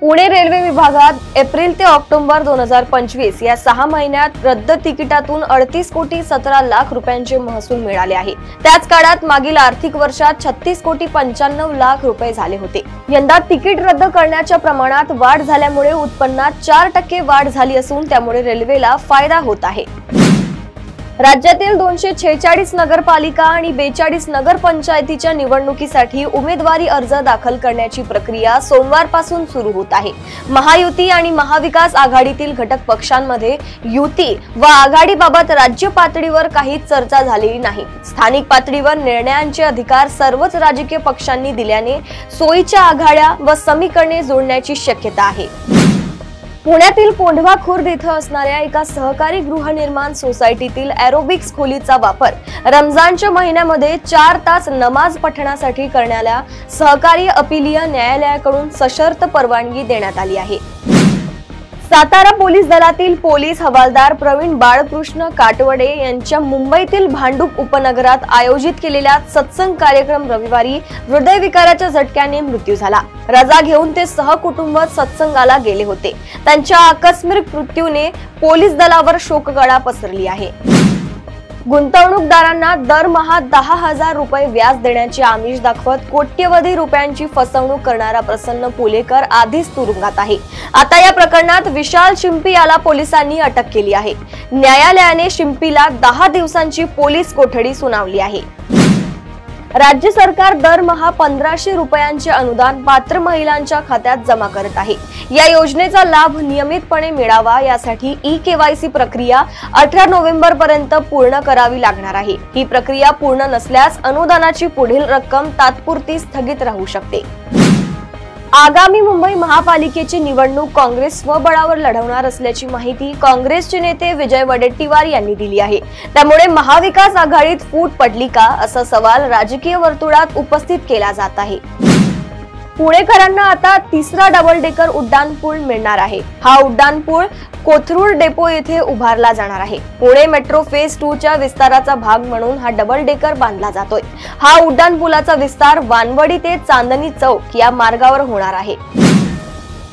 Pune railway विभागात April ते October 2025 या 6 महिन्यात रद्द तिकिटातून 38 कोटी 17 लाख रुपयांचे महसूल मिळाले आहे। त्याच काळात मागील आर्थिक वर्षात 36 कोटी 95 लाख रुपये झाले होते। यंदा तिकीट रद्द करण्याच्या प्रमाणात वाढ झाल्यामुळे उत्पन्नात 4% वाढ झाली असून त्यामुळे रेल्वेला फायदा होत आहे। राज्यातील 246 नगरपालिका आणि 42 नगरपंचायतीच्या निवडणुकीसाठी उमेदवारी अर्ज दाखल करण्याची प्रक्रिया सोमवारपासून सुरू होत आहे। महायुती आणि महाविकास आघाडीतील घटक पक्षांमध्ये युती व आघाडीबाबत राज्य पातळीवर काही चर्चा झालेली नाही। स्थानिक पातळीवर निर्णयांचे अधिकार सर्वच राजकीय पक्षांनी दिल्याने सोयीच्या आघाड्या व समीकरणे जोडण्याची शक्यता आहे। पुण्यातील पोंढवा खुर्द इथं असणाऱ्या एका सहकारी गृहनिर्माण सोसायटीतील एरोबिक्स खोलीचा वापर रमजानच्या महिन्यामध्ये 4 तास नमाज पठणासाठी करण्याला सहकारी अपीलीय न्यायालयाकडून सशर्त परवानगी देण्यात आली आहे। सातारा पोलीस दलातील पोलीस हवालदार प्रवीण बाळकृष्ण काटवडे यांच्या मुंबईतील भांडूप उपनगरात आयोजित केलेल्या सत्संग कार्यक्रम रविवारी हृदयविकाराच्या झटक्याने मृत्यू झाला। रजा घेऊन ते सहकुटुंब सत्संगाला गेले होते। त्यांच्या आकस्मिक मृत्यूने पोलीस दलावर शोककळा पसरली आहे। गुंतवणूकदारांना दरमहा 10,000 रुपये व्याज देण्याची आमिष दाखवत कोट्यवधी रुपयांची फसवणूक करणारा प्रसन्न पुलेकर आधीच तुरुंगात आहे। आता या प्रकरणात विशाल शिंपी याला पोलिसांनी अटक केली आहे। न्यायालयाने शिंपीला 10 दिवसांची पोलीस कोठडी सुनावली आहे। राज्य सरकार दरमहा 1500 रुपयांचे अनुदान पात्र महिलांच्या खात्यात जमा करत आहे। या योजनेचा लाभ नियमितपणे मिळावा यासाठी ई-केवायसी प्रक्रिया 18 नोव्हेंबर पर्यंत पूर्ण करावी लागणार आहे। ही प्रक्रिया पूर्ण नसल्यास अनुदानाची पुढील रक्कम तात्पुरती स्थगित राहू शकते। आगामी मुंबई महापालिकेची निवडणूक काँग्रेस स्वबळावर लढवणार असल्याची माहिती काँग्रेसचे नेते विजय वडेट्टीवार यांनी दिली आहे। त्यामुळे महाविकास आघाडीत फूट पडली का असा सवाल राजकीय वर्तुळात उपस्थित केला जात आहे। पुणेकरांना आता तिसरा डबल डेकर उड्डाणपूल मिळणार आहे। हा उड्डाणपूल कोथरूड डेपो येथे उभारला जाणार आहे। पुणे मेट्रो फेज 2 च्या विस्ताराचा भाग म्हणून हा डबल डेकर बांधला जातोय। हा उड्डाणपुलाचा विस्तार वानवडी ते चांदणी चौक या मार्गावर होणार आहे।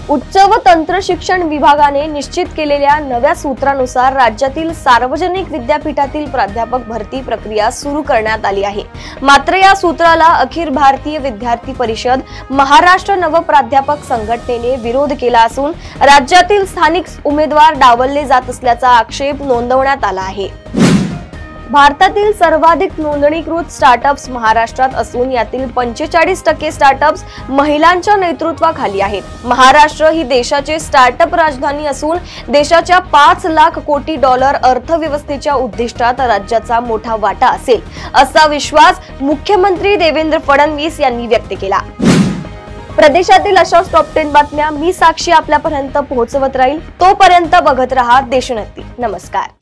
उच्च व तंत्र शिक्षण विभागाने निश्चित केलेल्या नव्या सूत्रानुसार राज्यातील सार्वजनिक विद्यापीठातील प्राध्यापक भरती प्रक्रिया सुरू करण्यात आली आहे। मात्र या सूत्राला अखिल भारतीय विद्यार्थी परिषद महाराष्ट्र नवप्राध्यापक संघटनेने विरोध केला असून राज्यातील स्थानिक उमेदवार डावलले जात असल्याचा आक्षेप नोंदवण्यात आला आहे। भारतातील सर्वाधिक नोंदणीकृत स्टार्टअप्स महाराष्ट्रात असून यातील 45% स्टार्टअप्स महिलांच्या नेतृत्वाखाली आहेत। महाराष्ट्र ही देशाची स्टार्टअप राजधानी असून देशाच्या 5 लाख कोटी डॉलर अर्थव्यवस्थेच्या उद्दिष्टात राज्याचा मोठा वाटा असेल असा विश्वास मुख्यमंत्री देवेंद्र फडणवीस यांनी व्यक्त केला। प्रदेशातील अशा टॉप 10 बातम्या मी साक्षी आपल्यापर्यंत पोहोचवत राहील। तोपर्यंत बघत रहा देशोन्नती। नमस्कार।